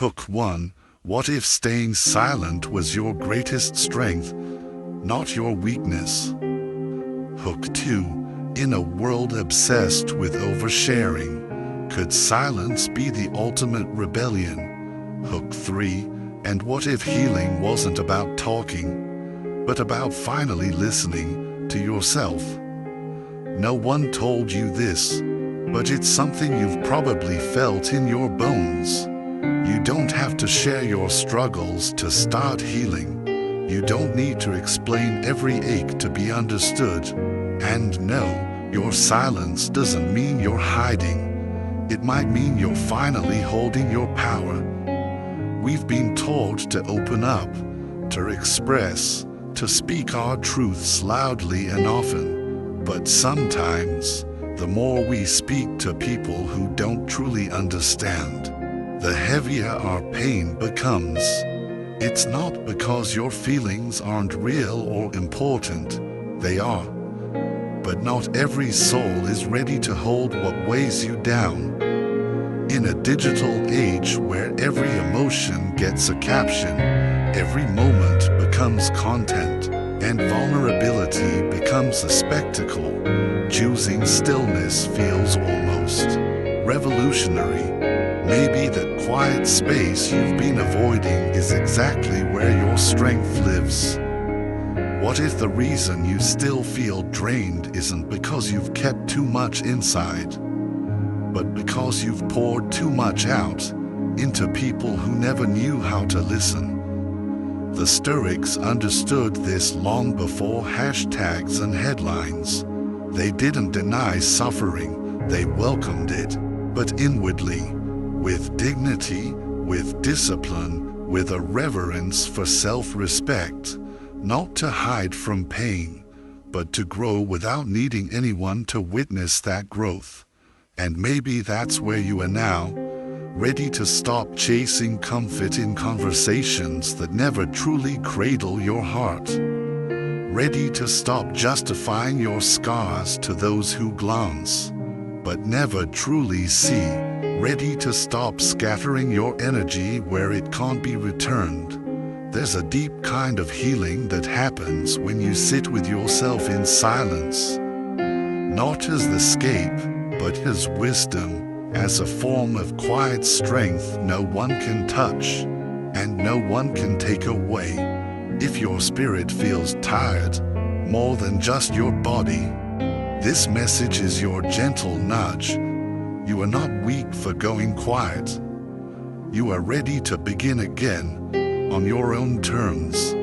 Hook 1. What if staying silent was your greatest strength, not your weakness? Hook 2. In a world obsessed with oversharing, could silence be the ultimate rebellion? Hook 3. And what if healing wasn't about talking, but about finally listening to yourself? No one told you this, but it's something you've probably felt in your bones. You don't have to share your struggles to start healing. You don't need to explain every ache to be understood. And no, your silence doesn't mean you're hiding. It might mean you're finally holding your power. We've been taught to open up, to express, to speak our truths loudly and often. But sometimes, the more we speak to people who don't truly understand, the heavier our pain becomes. It's not because your feelings aren't real or important. They are. But not every soul is ready to hold what weighs you down. In a digital age where every emotion gets a caption, every moment becomes content, and vulnerability becomes a spectacle, choosing stillness feels almost revolutionary. Maybe that quiet space you've been avoiding is exactly where your strength lives. What if the reason you still feel drained isn't because you've kept too much inside, but because you've poured too much out into people who never knew how to listen? The Stoics understood this long before hashtags and headlines. They didn't deny suffering, they welcomed it, but inwardly, with dignity, with discipline, with a reverence for self-respect, not to hide from pain, but to grow without needing anyone to witness that growth. And maybe that's where you are now, ready to stop chasing comfort in conversations that never truly cradle your heart. Ready to stop justifying your scars to those who glance, but never truly see. Ready to stop scattering your energy where it can't be returned. There's a deep kind of healing that happens when you sit with yourself in silence, not as the escape, but as wisdom, as a form of quiet strength no one can touch, and no one can take away. If your spirit feels tired, more than just your body, this message is your gentle nudge. You are not weak for going quiet. You are ready to begin again, on your own terms.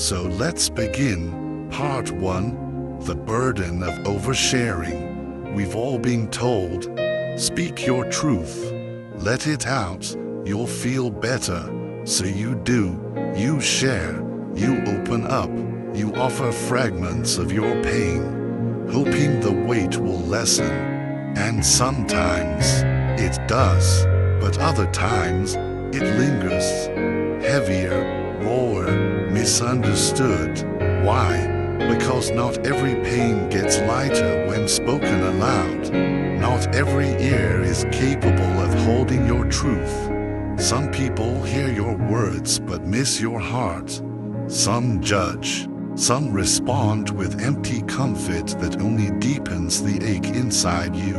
So let's begin. Part 1. The burden of oversharing. We've all been told, speak your truth, let it out, you'll feel better. So you do, you share, you open up, you offer fragments of your pain, hoping the weight will lessen. And sometimes it does, but other times it lingers, heavier, rawer, misunderstood. Why? Because not every pain gets lighter when spoken aloud. Not every ear is capable of holding your truth. Some people hear your words but miss your heart. Some judge. Some respond with empty comfort that only deepens the ache inside you.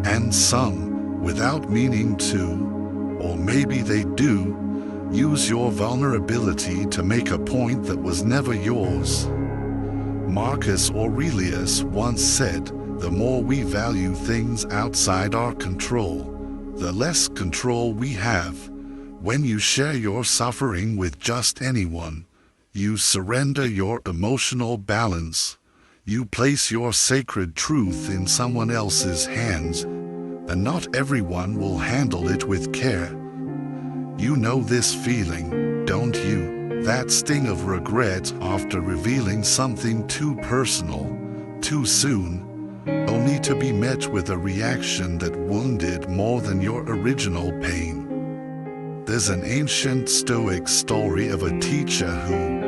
And some, without meaning to, or maybe they do, use your vulnerability to make a point that was never yours. Marcus Aurelius once said, the more we value things outside our control, the less control we have. When you share your suffering with just anyone, you surrender your emotional balance. You place your sacred truth in someone else's hands, and not everyone will handle it with care. You know this feeling, don't you? That sting of regret after revealing something too personal, too soon, only to be met with a reaction that wounded more than your original pain. There's an ancient Stoic story of a teacher who,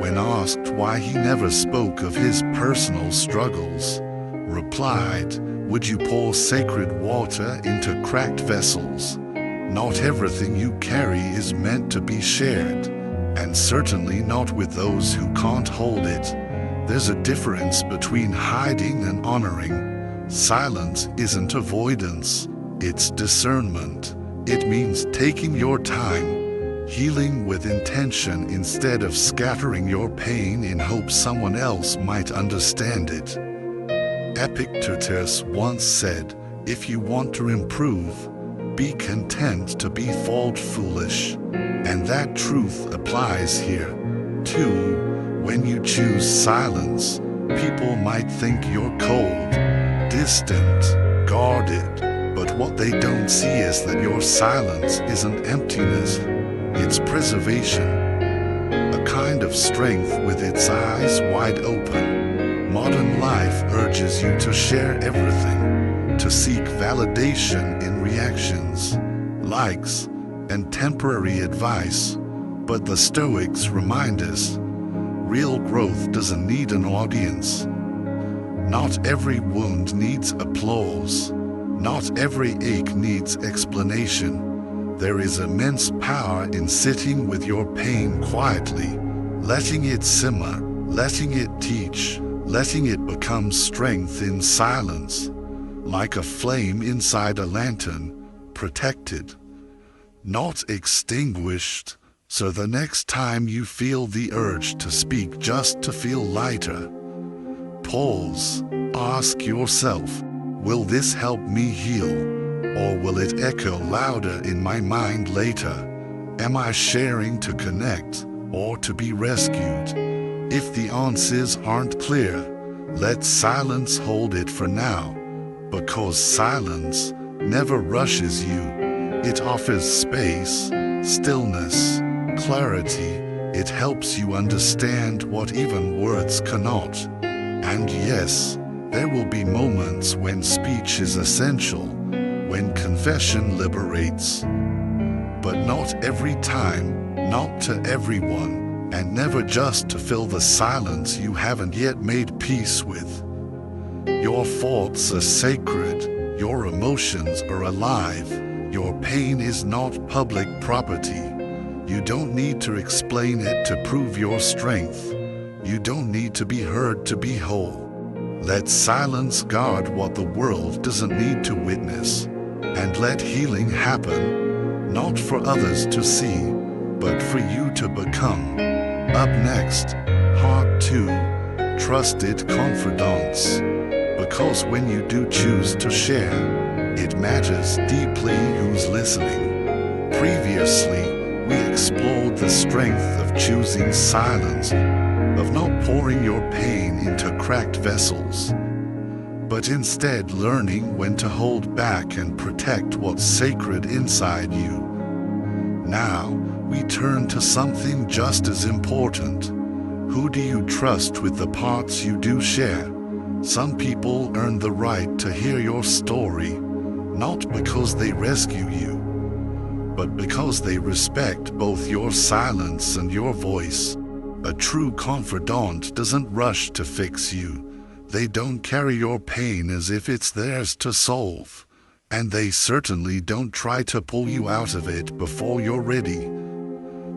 when asked why he never spoke of his personal struggles, replied, "Would you pour sacred water into cracked vessels? Not everything you carry is meant to be shared, and certainly not with those who can't hold it. There's a difference between hiding and honoring. Silence isn't avoidance, it's discernment. It means taking your time, healing with intention instead of scattering your pain in hopes someone else might understand it. Epictetus once said, "If you want to improve, be content to be thought foolish." And that truth applies here, too. When you choose silence, people might think you're cold, distant, guarded. But what they don't see is that your silence isn't emptiness, it's preservation. A kind of strength with its eyes wide open. Modern life urges you to share everything, to seek validation in reactions, likes, and temporary advice. But the Stoics remind us, real growth doesn't need an audience. Not every wound needs applause. Not every ache needs explanation. There is immense power in sitting with your pain quietly, letting it simmer, letting it teach, letting it become strength in silence, like a flame inside a lantern, protected, not extinguished. So the next time you feel the urge to speak just to feel lighter, pause, ask yourself, will this help me heal, or will it echo louder in my mind later? Am I sharing to connect, or to be rescued? If the answers aren't clear, let silence hold it for now, because silence never rushes you. It offers space, stillness, clarity. It helps you understand what even words cannot. And yes, there will be moments when speech is essential, when confession liberates. But not every time, not to everyone, and never just to fill the silence you haven't yet made peace with. Your thoughts are sacred, your emotions are alive, your pain is not public property. You don't need to explain it to prove your strength. You don't need to be heard to be whole. Let silence guard what the world doesn't need to witness, and let healing happen, not for others to see, but for you to become. Up next, Part 2, Trusted Confidants. Because when you do choose to share, it matters deeply who's listening. Previously, we explored the strength of choosing silence, of not pouring your pain into cracked vessels, but instead learning when to hold back and protect what's sacred inside you. Now, we turn to something just as important. Who do you trust with the parts you do share? Some people earn the right to hear your story, not because they rescue you, but because they respect both your silence and your voice. A true confidant doesn't rush to fix you. They don't carry your pain as if it's theirs to solve. And they certainly don't try to pull you out of it before you're ready.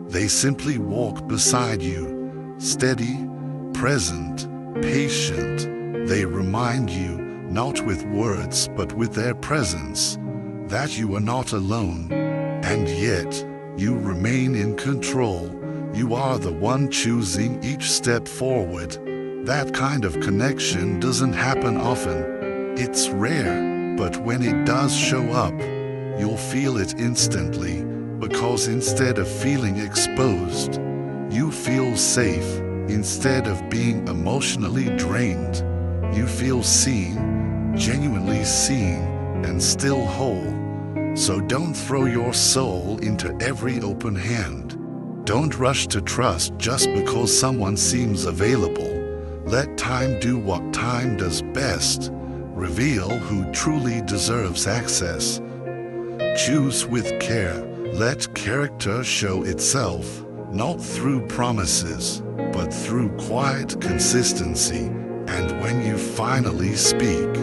They simply walk beside you, steady, present, patient. They remind you, not with words but with their presence, that you are not alone. And yet, you remain in control. You are the one choosing each step forward. That kind of connection doesn't happen often. It's rare, but when it does show up, you'll feel it instantly, because instead of feeling exposed, you feel safe. Instead of being emotionally drained, you feel seen, genuinely seen, and still whole. So don't throw your soul into every open hand. Don't rush to trust just because someone seems available. Let time do what time does best. Reveal who truly deserves access. Choose with care. Let character show itself, not through promises, but through quiet consistency. And when you finally speak,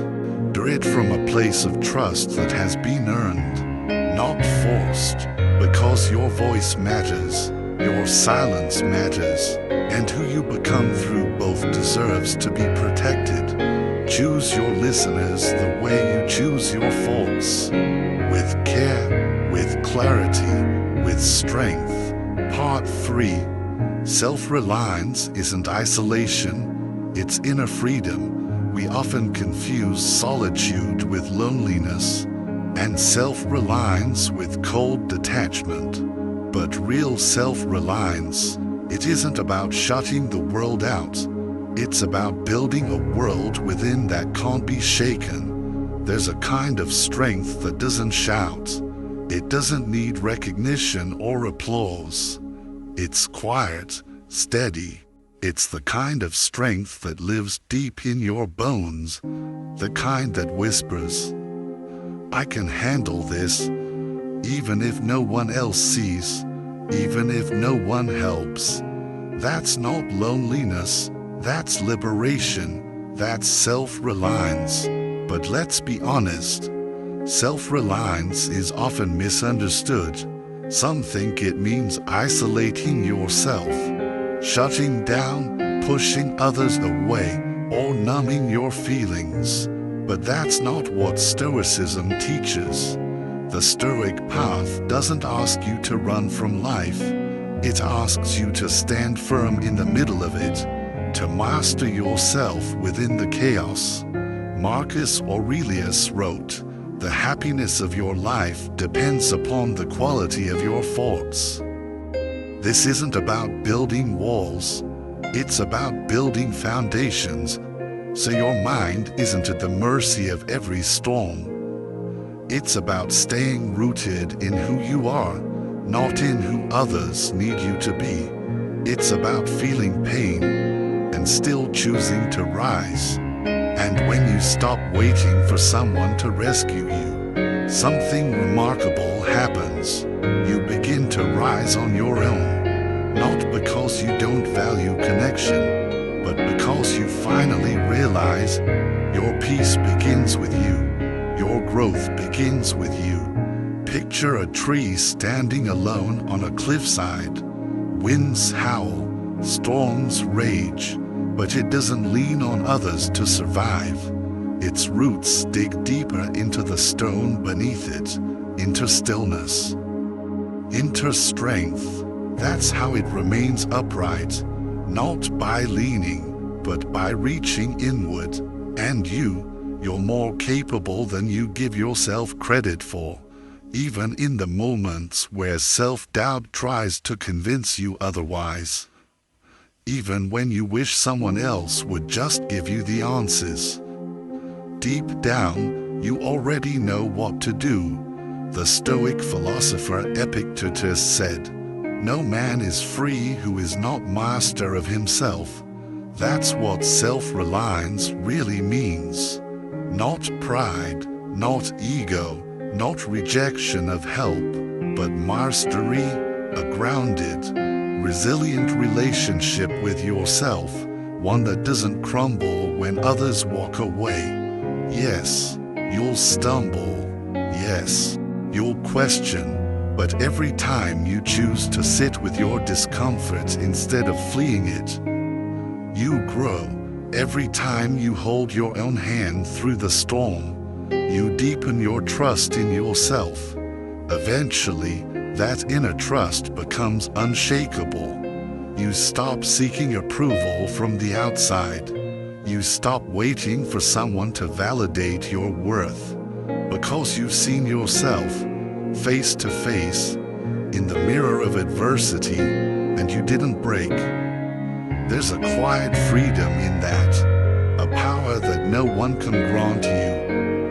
do it from a place of trust that has been earned, not forced. most, because your voice matters, your silence matters, and who you become through both deserves to be protected. Choose your listeners the way you choose your faults. With care, with clarity, with strength. Part 3. Self-reliance isn't isolation, it's inner freedom. We often confuse solitude with loneliness, and self-reliance with cold detachment. But real self-reliance, it isn't about shutting the world out. It's about building a world within that can't be shaken. There's a kind of strength that doesn't shout. It doesn't need recognition or applause. It's quiet, steady. It's the kind of strength that lives deep in your bones, the kind that whispers, "I can handle this," even if no one else sees, even if no one helps. That's not loneliness, that's liberation, that's self-reliance. But let's be honest, self-reliance is often misunderstood. Some think it means isolating yourself, shutting down, pushing others away, or numbing your feelings. But that's not what Stoicism teaches. The Stoic path doesn't ask you to run from life. It asks you to stand firm in the middle of it, to master yourself within the chaos. Marcus Aurelius wrote, "The happiness of your life depends upon the quality of your thoughts." This isn't about building walls, it's about building foundations, so your mind isn't at the mercy of every storm. It's about staying rooted in who you are, not in who others need you to be. It's about feeling pain and still choosing to rise. And when you stop waiting for someone to rescue you, something remarkable happens. You begin to rise on your own, not because you don't value connection, but because you finally realize your peace begins with you. Your growth begins with you. Picture a tree standing alone on a cliffside. Winds howl, storms rage, but it doesn't lean on others to survive. Its roots dig deeper into the stone beneath it, into stillness, into strength. That's how it remains upright, not by leaning, but by reaching inward. And you're more capable than you give yourself credit for, even in the moments where self-doubt tries to convince you otherwise. Even when you wish someone else would just give you the answers. Deep down, you already know what to do. The Stoic philosopher Epictetus said, "No man is free who is not master of himself." That's what self-reliance really means. Not pride, not ego, not rejection of help, but mastery, a grounded, resilient relationship with yourself, one that doesn't crumble when others walk away. Yes, you'll stumble. Yes, you'll question, but every time you choose to sit with your discomfort instead of fleeing it, you grow. Every time you hold your own hand through the storm, you deepen your trust in yourself. Eventually, that inner trust becomes unshakable. You stop seeking approval from the outside. You stop waiting for someone to validate your worth, because you've seen yourself face to face in the mirror of adversity, and you didn't break. There's a quiet freedom in that, a power that no one can grant you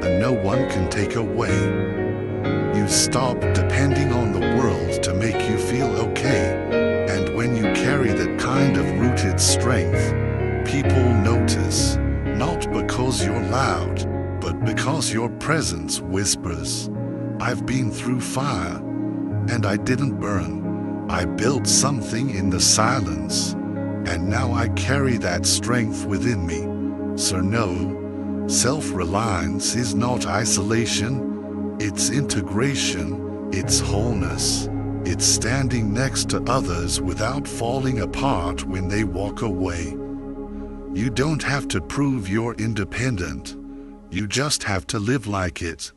and no one can take away. You stop depending on the world to make you feel okay, and when you carry that kind of rooted strength, people notice, not because you're loud, but because your presence whispers, "I've been through fire, and I didn't burn. I built something in the silence, and now I carry that strength within me." So no, self-reliance is not isolation, it's integration, It's wholeness. It's standing next to others without falling apart when they walk away. You don't have to prove you're independent. You just have to live like it.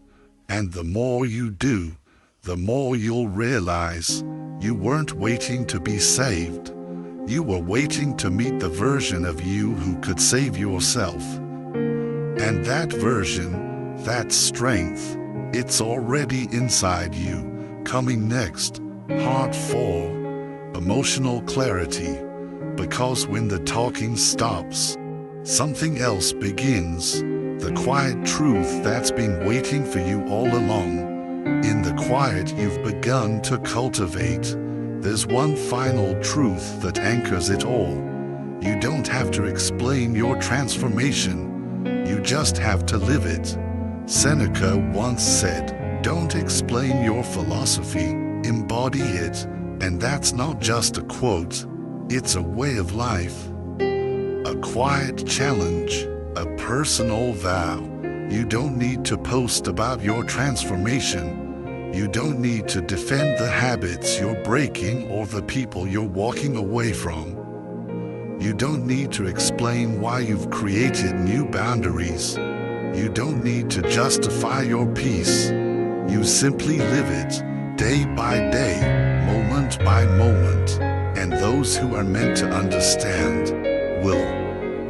And the more you do, the more you'll realize you weren't waiting to be saved. You were waiting to meet the version of you who could save yourself. And that version, that strength, it's already inside you, coming next. Heart 4, emotional clarity. Because when the talking stops, something else begins. The quiet truth that's been waiting for you all along. In the quiet you've begun to cultivate, there's one final truth that anchors it all. You don't have to explain your transformation. You just have to live it. Seneca once said, "Don't explain your philosophy, embody it." And that's not just a quote, it's a way of life. A quiet challenge, a personal vow. You don't need to post about your transformation. You don't need to defend the habits you're breaking or the people you're walking away from. You don't need to explain why you've created new boundaries. You don't need to justify your peace. You simply live it, day by day, moment by moment. And those who are meant to understand will.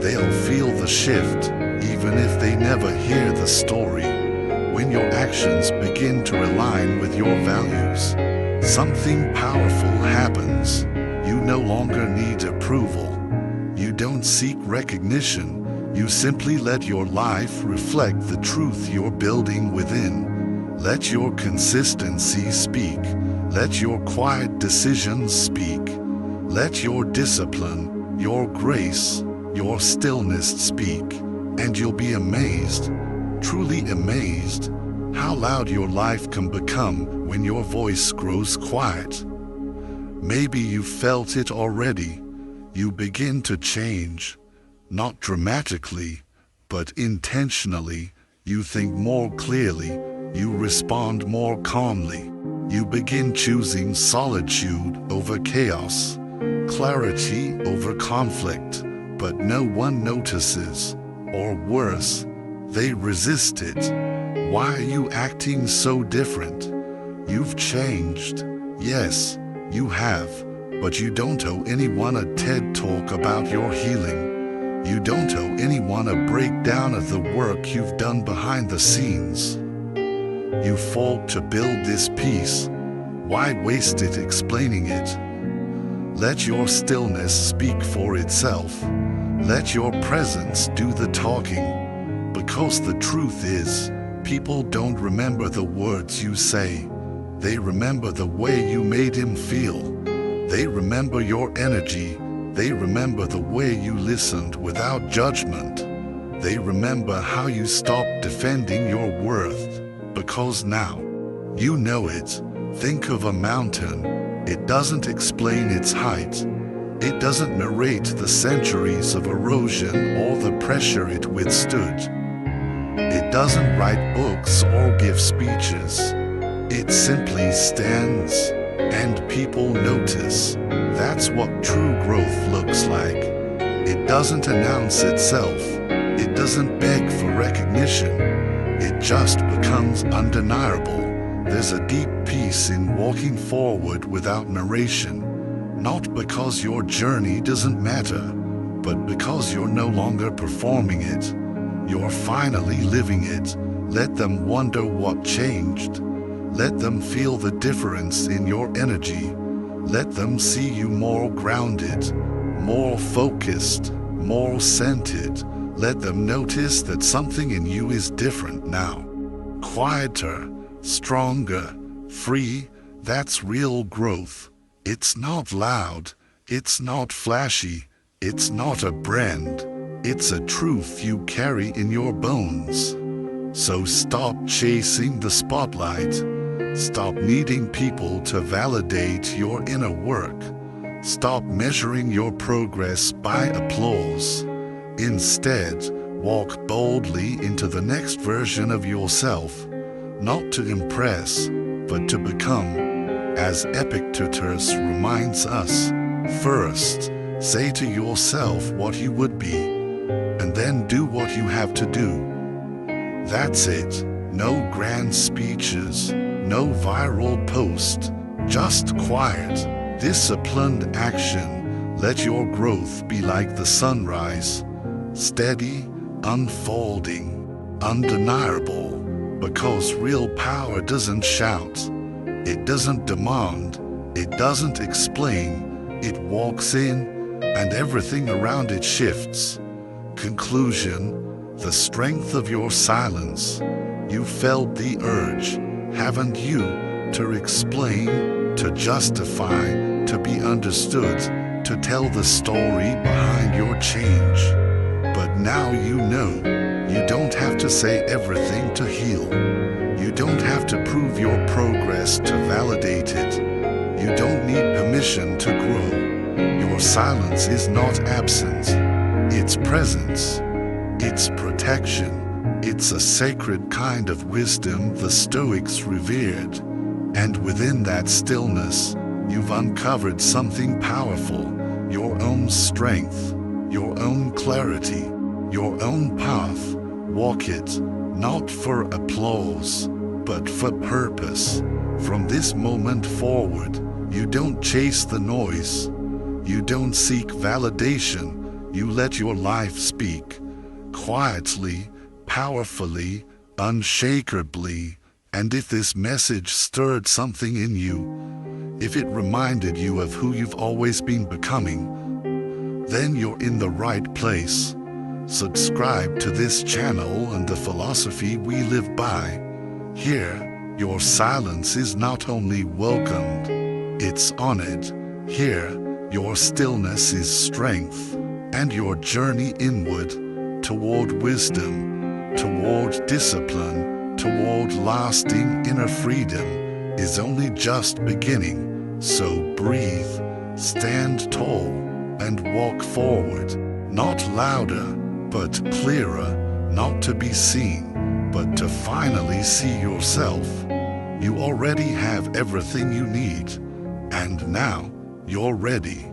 They'll feel the shift, even if they never hear the story. When your actions begin to align with your values, something powerful happens. You no longer need approval. You don't seek recognition. You simply let your life reflect the truth you're building within. Let your consistency speak. Let your quiet decisions speak. Let your discipline, your grace, your stillness speak. And you'll be amazed, truly amazed, how loud your life can become when your voice grows quiet. Maybe you felt it already. You begin to change, not dramatically, but intentionally. You think more clearly. You respond more calmly. You begin choosing solitude over chaos, clarity over conflict, but no one notices, or worse, they resist it. Why are you acting so different? You've changed. Yes, you have, but you don't owe anyone a TED Talk about your healing. You don't owe anyone a breakdown of the work you've done behind the scenes. You fought to build this peace. Why waste it explaining it? Let your stillness speak for itself. Let your presence do the talking. Because the truth is, people don't remember the words you say. They remember the way you made him feel. They remember your energy. They remember the way you listened without judgment. They remember how you stopped defending your worth. Because now, you know it. Think of a mountain. It doesn't explain its height. It doesn't narrate the centuries of erosion or the pressure it withstood. It doesn't write books or give speeches. It simply stands, and people notice. That's what true growth looks like. It doesn't announce itself. It doesn't beg for recognition. It just becomes undeniable. There's a deep peace in walking forward without narration, not because your journey doesn't matter, but because you're no longer performing it. You're finally living it. Let them wonder what changed. Let them feel the difference in your energy. Let them see you more grounded, more focused, more centered. Let them notice that something in you is different now. Quieter, stronger, free. That's real growth. It's not loud. It's not flashy. It's not a brand. It's a truth you carry in your bones. So stop chasing the spotlight. Stop needing people to validate your inner work. Stop measuring your progress by applause. Instead, walk boldly into the next version of yourself, not to impress, but to become. As Epictetus reminds us, first, say to yourself what you would be, and then do what you have to do. That's it. No grand speeches, no viral post, just quiet, disciplined action. Let your growth be like the sunrise, steady, unfolding, undeniable, because real power doesn't shout, it doesn't demand, it doesn't explain, it walks in, and everything around it shifts. Conclusion, the strength of your silence. You felt the urge, haven't you, to explain, to justify, to be understood, to tell the story behind your change. But now you know, you don't have to say everything to heal. You don't have to prove your progress to validate it. You don't need permission to grow. Your silence is not absence. It's presence. It's protection. It's a sacred kind of wisdom the Stoics revered. And within that stillness, you've uncovered something powerful, your own strength, your own clarity, your own path. Walk it, not for applause, but for purpose. From this moment forward, you don't chase the noise. You don't seek validation. You let your life speak, quietly, powerfully, unshakably. And if this message stirred something in you, if it reminded you of who you've always been becoming, then you're in the right place. Subscribe to this channel and the philosophy we live by. Here, your silence is not only welcomed, it's honored. Here, your stillness is strength, and your journey inward, toward wisdom, toward discipline, toward lasting inner freedom, is only just beginning. So breathe, stand tall, and walk forward, not louder, but clearer, not to be seen, but to finally see yourself. You already have everything you need, and now you're ready.